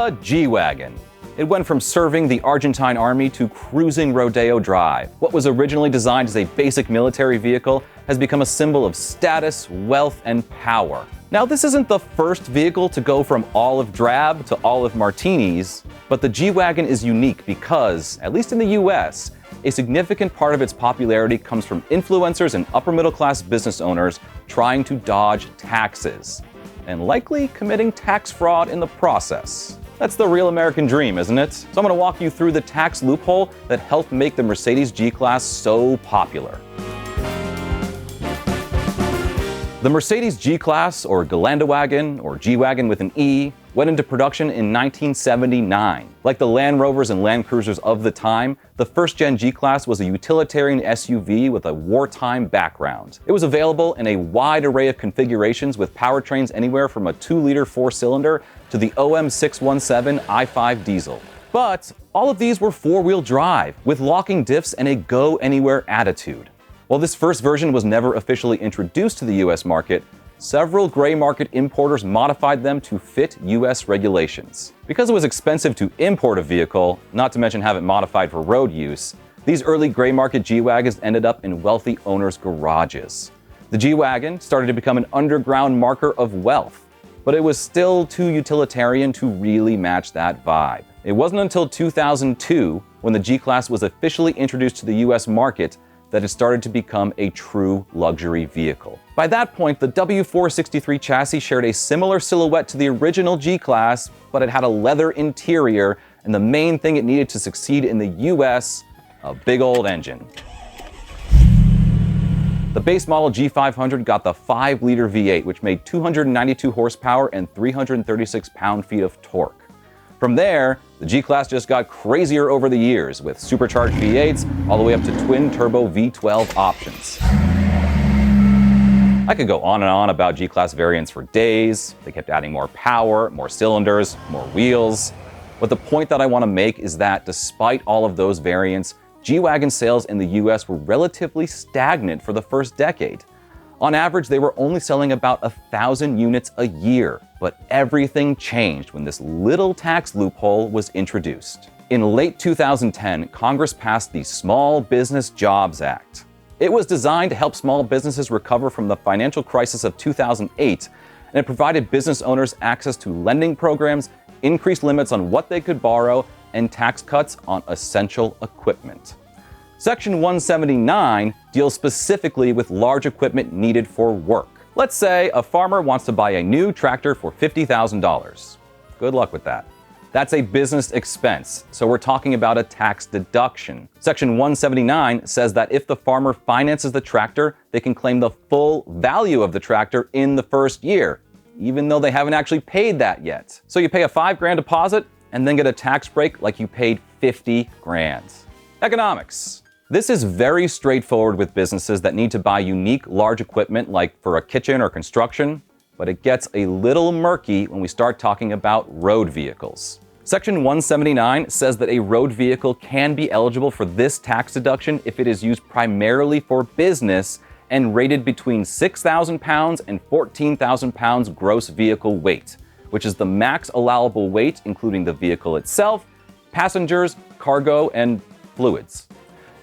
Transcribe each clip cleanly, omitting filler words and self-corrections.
The G-Wagon. It went from serving the Argentine army to cruising Rodeo Drive. What was originally designed as a basic military vehicle has become a symbol of status, wealth, and power. Now, this isn't the first vehicle to go from olive drab to olive martinis, but the G-Wagon is unique because, at least in the US, a significant part of its popularity comes from influencers and upper-middle-class business owners trying to dodge taxes, and likely committing tax fraud in the process. That's the real American dream, isn't it? So I'm going to walk you through the tax loophole that helped make the Mercedes G-Class so popular. The Mercedes G-Class, or Geländewagen, or G-Wagon with an E, went into production in 1979. Like the Land Rovers and Land Cruisers of the time, the first-gen G-Class was a utilitarian SUV with a wartime background. It was available in a wide array of configurations with powertrains anywhere from a 2-liter 4-cylinder to the OM617 i5 diesel. But all of these were four-wheel drive, with locking diffs and a go-anywhere attitude. While this first version was never officially introduced to the US market, several gray market importers modified them to fit US regulations. Because it was expensive to import a vehicle, not to mention have it modified for road use, these early gray market G-Wagons ended up in wealthy owners' garages. The G-Wagon started to become an underground marker of wealth, but it was still too utilitarian to really match that vibe. It wasn't until 2002, when the G-Class was officially introduced to the US market, that it started to become a true luxury vehicle. By that point, the W463 chassis shared a similar silhouette to the original G-Class, but it had a leather interior, and the main thing it needed to succeed in the US, a big old engine. The base model G500 got the 5-liter V8, which made 292 horsepower and 336 pound-feet of torque. From there, the G-Class just got crazier over the years, with supercharged V8s all the way up to twin-turbo V12 options. I could go on and on about G-Class variants for days. They kept adding more power, more cylinders, more wheels. But the point that I want to make is that despite all of those variants, G-Wagon sales in the US were relatively stagnant for the first decade. On average, they were only selling about 1,000 units a year, but everything changed when this little tax loophole was introduced. In late 2010, Congress passed the Small Business Jobs Act. It was designed to help small businesses recover from the financial crisis of 2008, and it provided business owners access to lending programs, increased limits on what they could borrow, and tax cuts on essential equipment. Section 179 deals specifically with large equipment needed for work. Let's say a farmer wants to buy a new tractor for $50,000. Good luck with that. That's a business expense, so we're talking about a tax deduction. Section 179 says that if the farmer finances the tractor, they can claim the full value of the tractor in the first year, even though they haven't actually paid that yet. So you pay a $5,000 deposit and then get a tax break like you paid $50,000. Economics. This is very straightforward with businesses that need to buy unique large equipment like for a kitchen or construction, but it gets a little murky when we start talking about road vehicles. Section 179 says that a road vehicle can be eligible for this tax deduction if it is used primarily for business and rated between 6,000 pounds and 14,000 pounds gross vehicle weight, which is the max allowable weight including the vehicle itself, passengers, cargo, and fluids.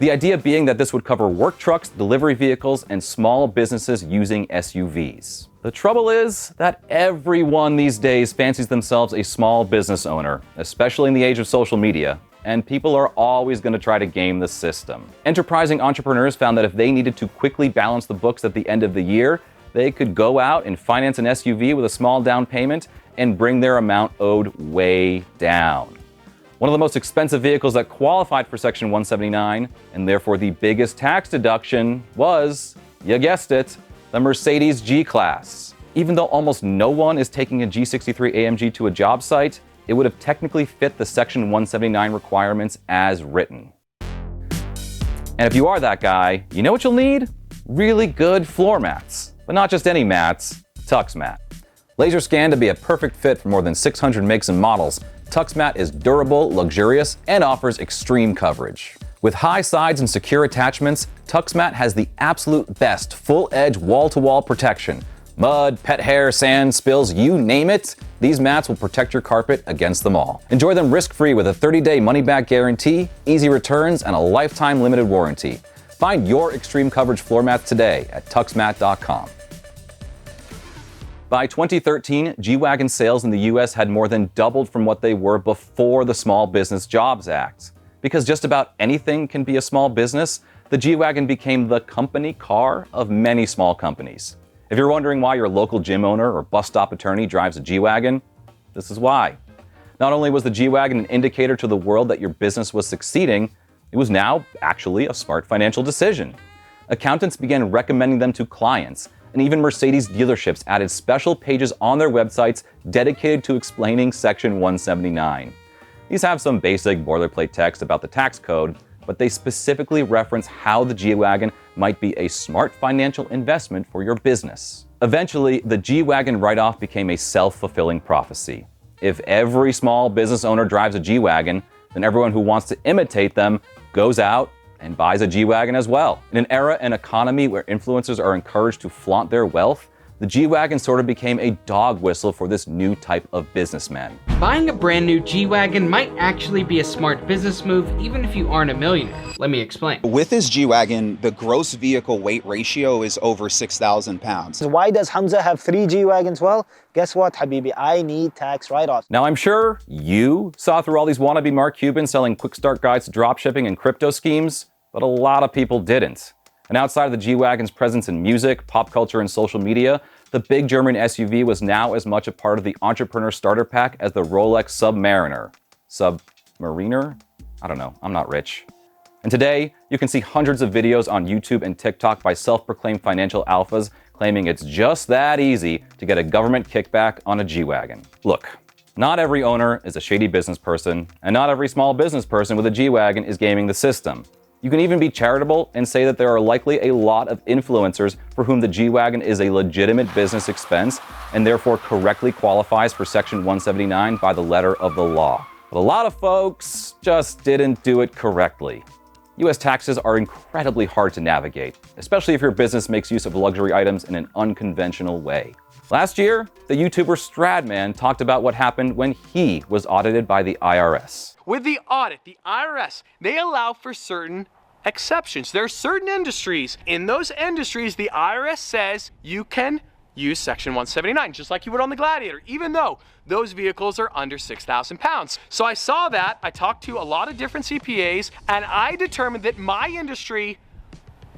The idea being that this would cover work trucks, delivery vehicles, and small businesses using SUVs. The trouble is that everyone these days fancies themselves a small business owner, especially in the age of social media, and people are always going to try to game the system. Enterprising entrepreneurs found that if they needed to quickly balance the books at the end of the year, they could go out and finance an SUV with a small down payment and bring their amount owed way down. One of the most expensive vehicles that qualified for Section 179, and therefore the biggest tax deduction, was, you guessed it, the Mercedes G-Class. Even though almost no one is taking a G63 AMG to a job site, it would have technically fit the Section 179 requirements as written. And if you are that guy, you know what you'll need? Really good floor mats. But not just any mats, Tux Mat. Laser scanned to be a perfect fit for more than 600 makes and models, Tux Mat is durable, luxurious, and offers extreme coverage. With high sides and secure attachments, Tux Mat has the absolute best full-edge wall-to-wall protection. Mud, pet hair, sand, spills, you name it, These mats will protect your carpet against them all. Enjoy them risk-free with a 30-day money-back guarantee, easy returns, and a lifetime limited warranty. Find your extreme coverage floor mats today at tuxmat.com. By 2013, G-Wagon sales in the U.S. had more than doubled from what they were before the Small Business Jobs Act. Because just about anything can be a small business, the G-Wagon became the company car of many small companies. If you're wondering why your local gym owner or bus stop attorney drives a G-Wagon, this is why. Not only was the G-Wagon an indicator to the world that your business was succeeding, it was now actually a smart financial decision. Accountants began recommending them to clients, and even Mercedes dealerships added special pages on their websites dedicated to explaining Section 179. These have some basic boilerplate text about the tax code, but they specifically reference how the G-Wagon might be a smart financial investment for your business. Eventually, the G-Wagon write-off became a self-fulfilling prophecy. If every small business owner drives a G-Wagon, then everyone who wants to imitate them goes out and buys a G-Wagon as well. In an era and economy where influencers are encouraged to flaunt their wealth, the G-Wagon sort of became a dog whistle for this new type of businessman. Buying a brand new G-Wagon might actually be a smart business move even if you aren't a millionaire. Let me explain. With this G-Wagon, the gross vehicle weight ratio is over 6,000 pounds. Why does Hamza have 3 G-Wagons? Well, guess what, Habibi? I need tax write-offs. Now, I'm sure you saw through all these wannabe Mark Cubans selling quick start guides to dropshipping and crypto schemes, but a lot of people didn't. And outside of the G-Wagon's presence in music, pop culture, and social media, the big German SUV was now as much a part of the entrepreneur starter pack as the Rolex Submariner. Submariner? I don't know, I'm not rich. And today, you can see hundreds of videos on YouTube and TikTok by self-proclaimed financial alphas claiming it's just that easy to get a government kickback on a G-Wagon. Look, not every owner is a shady business person, and not every small business person with a G-Wagon is gaming the system. You can even be charitable and say that there are likely a lot of influencers for whom the G-Wagon is a legitimate business expense and therefore correctly qualifies for Section 179 by the letter of the law. But a lot of folks just didn't do it correctly. U.S. taxes are incredibly hard to navigate, especially if your business makes use of luxury items in an unconventional way. Last year, the YouTuber Stradman talked about what happened when he was audited by the IRS. With the audit, the IRS, they allow for certain exceptions. There are certain industries. In those industries, the IRS says you can use Section 179, just like you would on the Gladiator, even though those vehicles are under 6,000 pounds. So I saw that, I talked to a lot of different CPAs, and I determined that my industry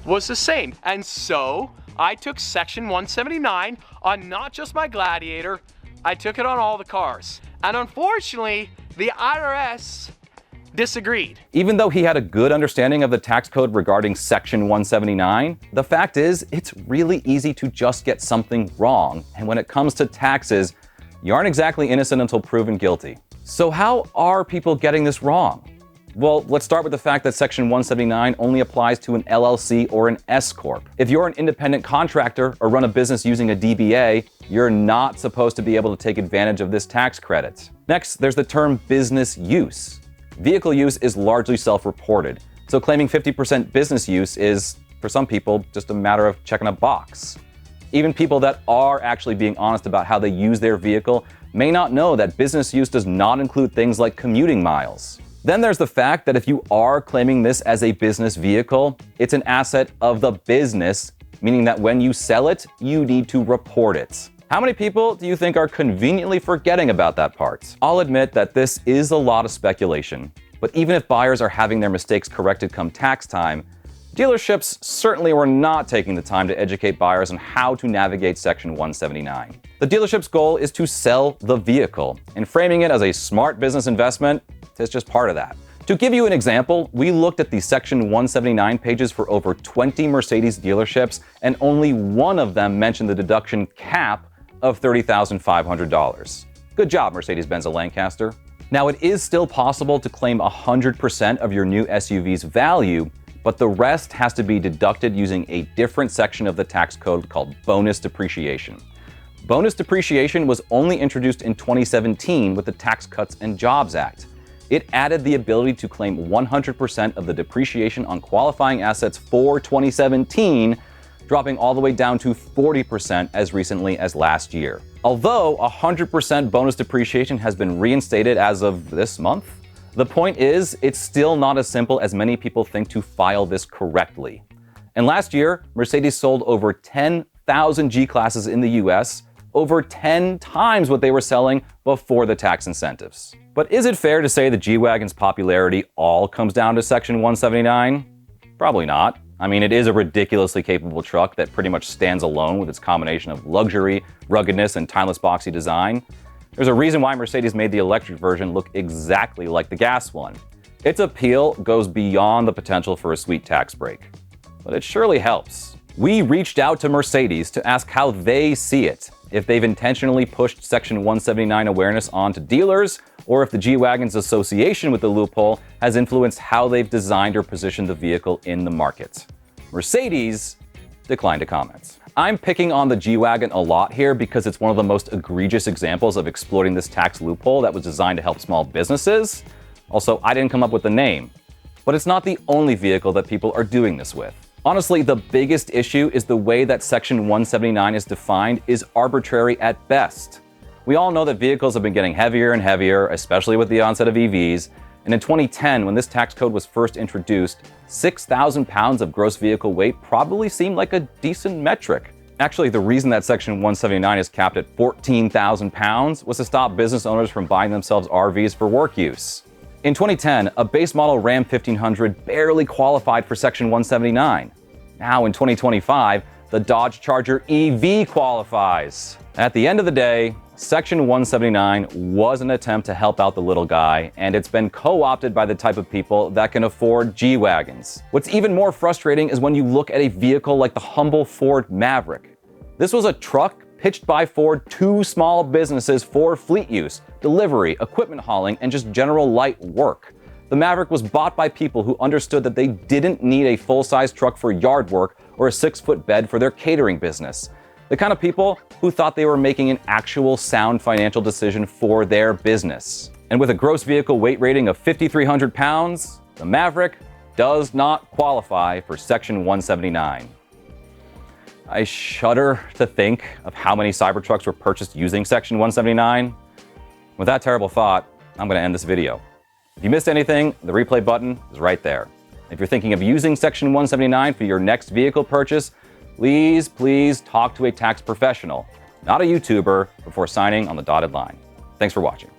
was the same. And so I took Section 179 on not just my Gladiator, I took it on all the cars. And unfortunately, the IRS disagreed. Even though he had a good understanding of the tax code regarding Section 179, the fact is, it's really easy to just get something wrong. And when it comes to taxes, you aren't exactly innocent until proven guilty. So how are people getting this wrong? Well, let's start with the fact that Section 179 only applies to an LLC or an S-Corp. If you're an independent contractor or run a business using a DBA, you're not supposed to be able to take advantage of this tax credit. Next, there's the term business use. Vehicle use is largely self-reported, so claiming 50% business use is, for some people, just a matter of checking a box. Even people that are actually being honest about how they use their vehicle may not know that business use does not include things like commuting miles. Then there's the fact that if you are claiming this as a business vehicle, it's an asset of the business, meaning that when you sell it, you need to report it. How many people do you think are conveniently forgetting about that part? I'll admit that this is a lot of speculation, but even if buyers are having their mistakes corrected come tax time, dealerships certainly were not taking the time to educate buyers on how to navigate Section 179. The dealership's goal is to sell the vehicle, and framing it as a smart business investment is just part of that. To give you an example, we looked at the Section 179 pages for over 20 Mercedes dealerships, and only one of them mentioned the deduction cap of $30,500. Good job, Mercedes-Benz of Lancaster. Now, it is still possible to claim 100% of your new SUV's value, but the rest has to be deducted using a different section of the tax code called bonus depreciation. Bonus depreciation was only introduced in 2017 with the Tax Cuts and Jobs Act. It added the ability to claim 100% of the depreciation on qualifying assets for 2017, dropping all the way down to 40% as recently as last year. Although 100% bonus depreciation has been reinstated as of this month, the point is it's still not as simple as many people think to file this correctly. And last year, Mercedes sold over 10,000 G-classes in the US, over 10 times what they were selling before the tax incentives. But is it fair to say the G-Wagon's popularity all comes down to Section 179? Probably not. I mean, it is a ridiculously capable truck that pretty much stands alone with its combination of luxury, ruggedness, and timeless boxy design. There's a reason why Mercedes made the electric version look exactly like the gas one. Its appeal goes beyond the potential for a sweet tax break. But it surely helps. We reached out to Mercedes to ask how they see it, if they've intentionally pushed Section 179 awareness onto dealers, or if the G-Wagon's association with the loophole has influenced how they've designed or positioned the vehicle in the market. Mercedes declined to comment. I'm picking on the G-Wagon a lot here because it's one of the most egregious examples of exploiting this tax loophole that was designed to help small businesses. Also, I didn't come up with the name. But it's not the only vehicle that people are doing this with. Honestly, the biggest issue is the way that Section 179 is defined is arbitrary at best. We all know that vehicles have been getting heavier and heavier, especially with the onset of EVs. And in 2010, when this tax code was first introduced, 6,000 pounds of gross vehicle weight probably seemed like a decent metric. Actually, the reason that Section 179 is capped at 14,000 pounds was to stop business owners from buying themselves RVs for work use. In 2010, a base model Ram 1500 barely qualified for Section 179. Now in 2025, the Dodge Charger EV qualifies. At the end of the day, Section 179 was an attempt to help out the little guy, and it's been co-opted by the type of people that can afford G-Wagons. What's even more frustrating is when you look at a vehicle like the humble Ford Maverick. This was a truck pitched by Ford to small businesses for fleet use, delivery, equipment hauling, and just general light work. The Maverick was bought by people who understood that they didn't need a full-size truck for yard work or a 6-foot bed for their catering business. The kind of people who thought they were making an actual sound financial decision for their business. And with a gross vehicle weight rating of 5,300 pounds, the Maverick does not qualify for Section 179. I shudder to think of how many Cybertrucks were purchased using Section 179. With that terrible thought, I'm going to end this video. If you missed anything, the replay button is right there. If you're thinking of using Section 179 for your next vehicle purchase, please talk to a tax professional, not a YouTuber, before signing on the dotted line. Thanks for watching.